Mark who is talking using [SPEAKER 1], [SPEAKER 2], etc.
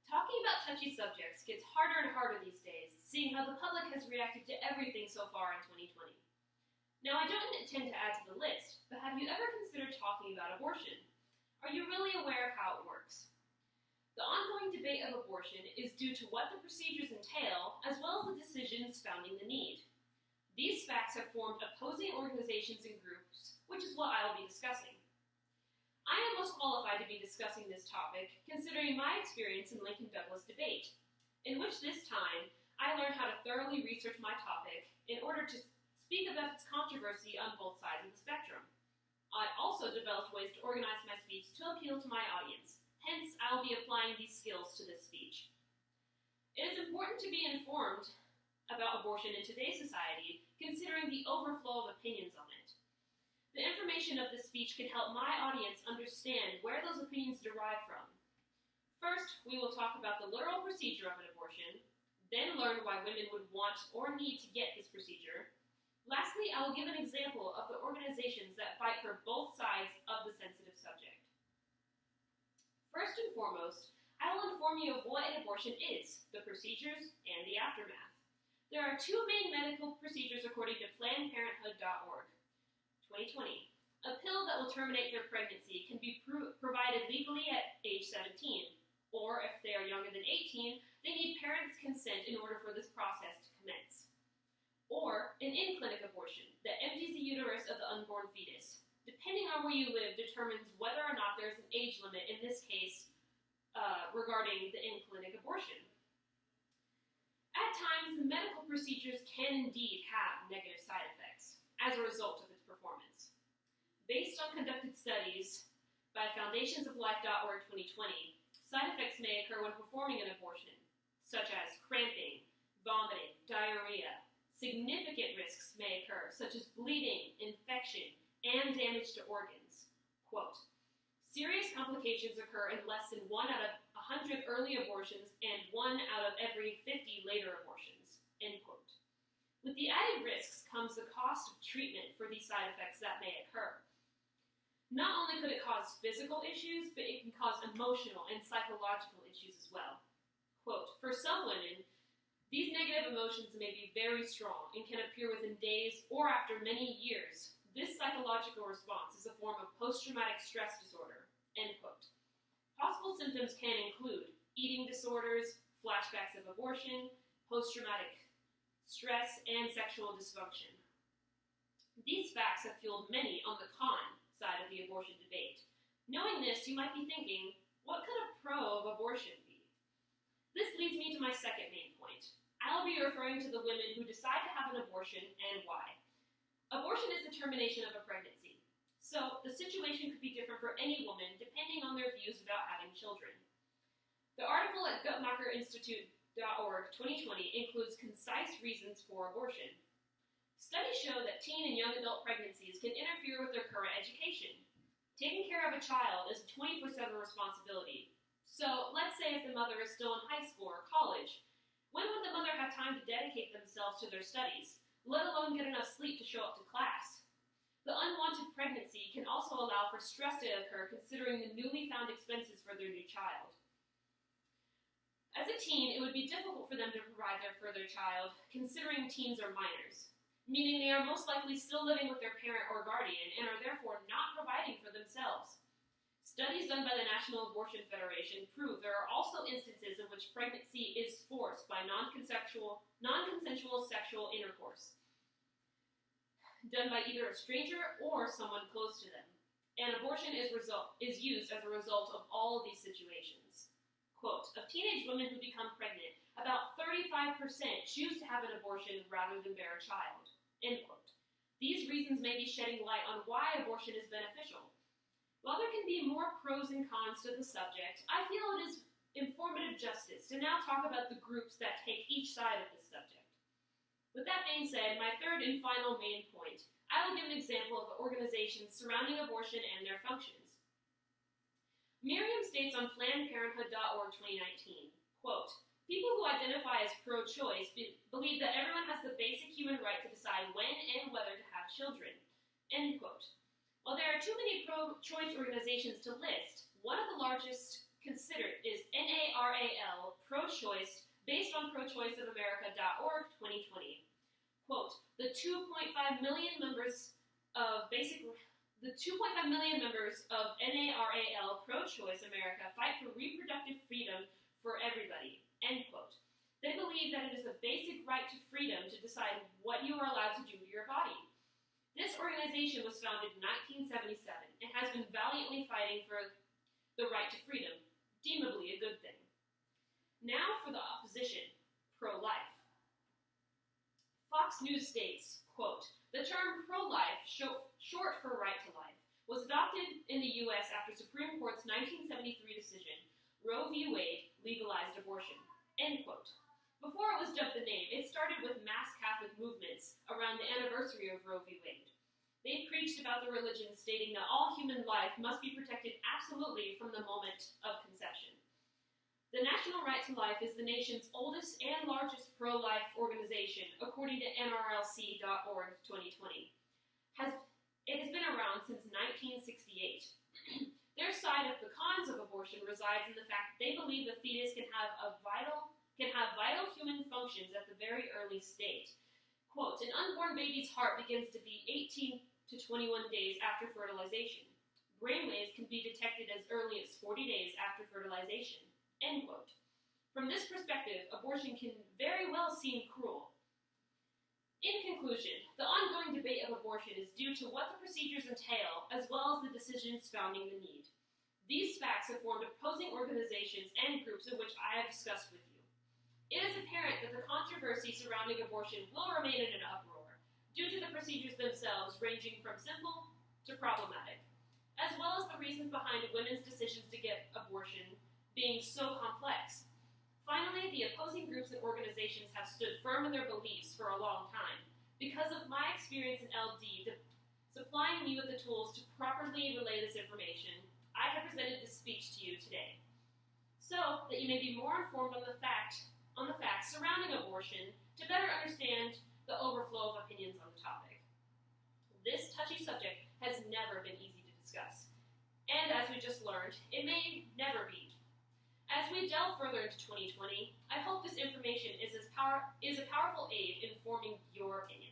[SPEAKER 1] Talking about touchy subjects gets harder and harder these days, seeing how the public has reacted to everything so far in 2020. Now, I don't intend to add to the list, but have you ever considered talking about abortion? Are you really aware of how it works? The ongoing debate of abortion is due to what the procedures entail, as well as the decisions founding the need. These facts have formed opposing organizations and groups, which is what I will be discussing. I am most qualified to be discussing this topic, considering my experience in Lincoln Douglas debate, in which this time I learned how to thoroughly research my topic in order to speak about its controversy on both sides of the spectrum. I also developed ways to organize my speech to appeal to my audience, hence I will be applying these skills to this speech. It is important to be informed about abortion in today's society, considering the overflow of opinions on it. The information of this speech can help my audience understand where those opinions derive from. First, we will talk about the literal procedure of an abortion, then learn why women would want or need to get this procedure. Lastly, I will give an example of the organizations that fight for both sides of the sensitive subject. First and foremost, I will inform you of what an abortion is, the procedures, and the aftermath. There are two main medical procedures according to PlannedParenthood.org. 2020. A pill that will terminate their pregnancy can be provided legally at age 17, or if they are younger than 18, they need parents' consent in order for this process to commence. Or an in-clinic abortion that empties the uterus of the unborn fetus. Depending on where you live determines whether or not there is an age limit, in this case, regarding the in-clinic abortion. At times, the medical procedures can indeed have negative side effects as a result of its performance. Based on conducted studies by FoundationsOfLife.org 2020, side effects may occur when performing an abortion, such as cramping, vomiting, diarrhea. Significant risks may occur, such as bleeding, infection, and damage to organs. Quote, serious complications occur in less than 1 out of 100 early abortions and 1 out of every 50 later abortions. End quote. With the added risks comes the cost of treatment for these side effects that may occur. Not only could it cause physical issues, but it can cause emotional and psychological issues as well. Quote, for some women, these negative emotions may be very strong and can appear within days or after many years. This psychological response is a form of post-traumatic stress disorder. End quote. Possible symptoms can include eating disorders, flashbacks of abortion, post-traumatic stress, and sexual dysfunction. These facts have fueled many on the con side of the abortion debate. Knowing this, you might be thinking, what could a pro of abortion be? This leads me to my second main point. I'll be referring to the women who decide to have an abortion and why. Abortion is the termination of a pregnancy, so the situation could be different for any woman depending on their views about having children. The article at Guttmacherinstitute.org 2020 includes concise reasons for abortion. Studies show that teen and young adult pregnancies can interfere with their current education. Taking care of a child is a 24/7 responsibility. So let's say if the mother is still in high school or college, when would the mother have time to dedicate themselves to their studies, let alone get enough sleep to show up to class? The unwanted pregnancy can also allow for stress to occur considering the newly found expenses for their new child. As a teen, it would be difficult for them to provide for their child, considering teens are minors, meaning they are most likely still living with their parent or guardian and are therefore not providing for themselves. Studies done by the National Abortion Federation prove there are also instances in which pregnancy is forced by non-consensual sexual intercourse, done by either a stranger or someone close to them. And abortion is used as a result of all of these situations. Quote, of teenage women who become pregnant, about 35% choose to have an abortion rather than bear a child. End quote. These reasons may be shedding light on why abortion is beneficial. While there can be more pros and cons to the subject, I feel it is informative justice to now talk about the groups that take each side of this subject. With that being said, my third and final main point, I will give an example of the organizations surrounding abortion and their functions. Miriam states on PlannedParenthood.org 2019, quote, people who identify as pro-choice believe that everyone has the basic human right to decide when and whether to have children, end quote. While there are too many pro-choice organizations to list, one of the largest considered is NARAL pro-choice based on prochoiceofamerica.org 2020. Quote, the 2.5 million members of NARAL Pro-Choice America fight for reproductive freedom for everybody, end quote. They believe that it is a basic right to freedom to decide what you are allowed to do to your body. This organization was founded in 1977 and has been valiantly fighting for the right to freedom, deemably a good thing. Now for the opposition, pro-life. Fox News states, quote, the term pro-life, short for right to life, was adopted in the U.S. after Supreme Court's 1973 decision, Roe v. Wade legalized abortion, end quote. Before it was dubbed the name, it started with mass Catholic movements around the anniversary of Roe v. Wade. They preached about the religion, stating that all human life must be protected absolutely from the moment of conception. The National Right to Life is the nation's oldest and largest pro-life organization, according to NRLC.org 2020. It has been around since 1968. Their side of the cons of abortion resides in the fact that they believe the fetus can have vital human functions at the very early state. Quote, an unborn baby's heart begins to beat 18 to 21 days after fertilization. Brainwaves can be detected as early as 40 days after fertilization, end quote. From this perspective, abortion can very well seem cruel. In conclusion, the ongoing debate of abortion is due to what the procedures entail, as well as the decisions founding the need. These facts have formed opposing organizations and groups in which I have discussed with you. It is apparent that the controversy surrounding abortion will remain in an uproar, due to the procedures themselves ranging from simple to problematic, as well as the reasons behind women's decisions to get abortion being so complex. Finally, the opposing groups and organizations have stood firm in their beliefs for a long time. Because of my experience in LD, supplying me with the tools to properly relay this information, I have presented this speech to you today, so that you may be more informed on the facts surrounding abortion to better understand the overflow of opinions on the topic. This touchy subject has never been easy to discuss, and as we just learned, it may never be. As we delve further into 2020, I hope this information is a powerful aid in forming your opinion.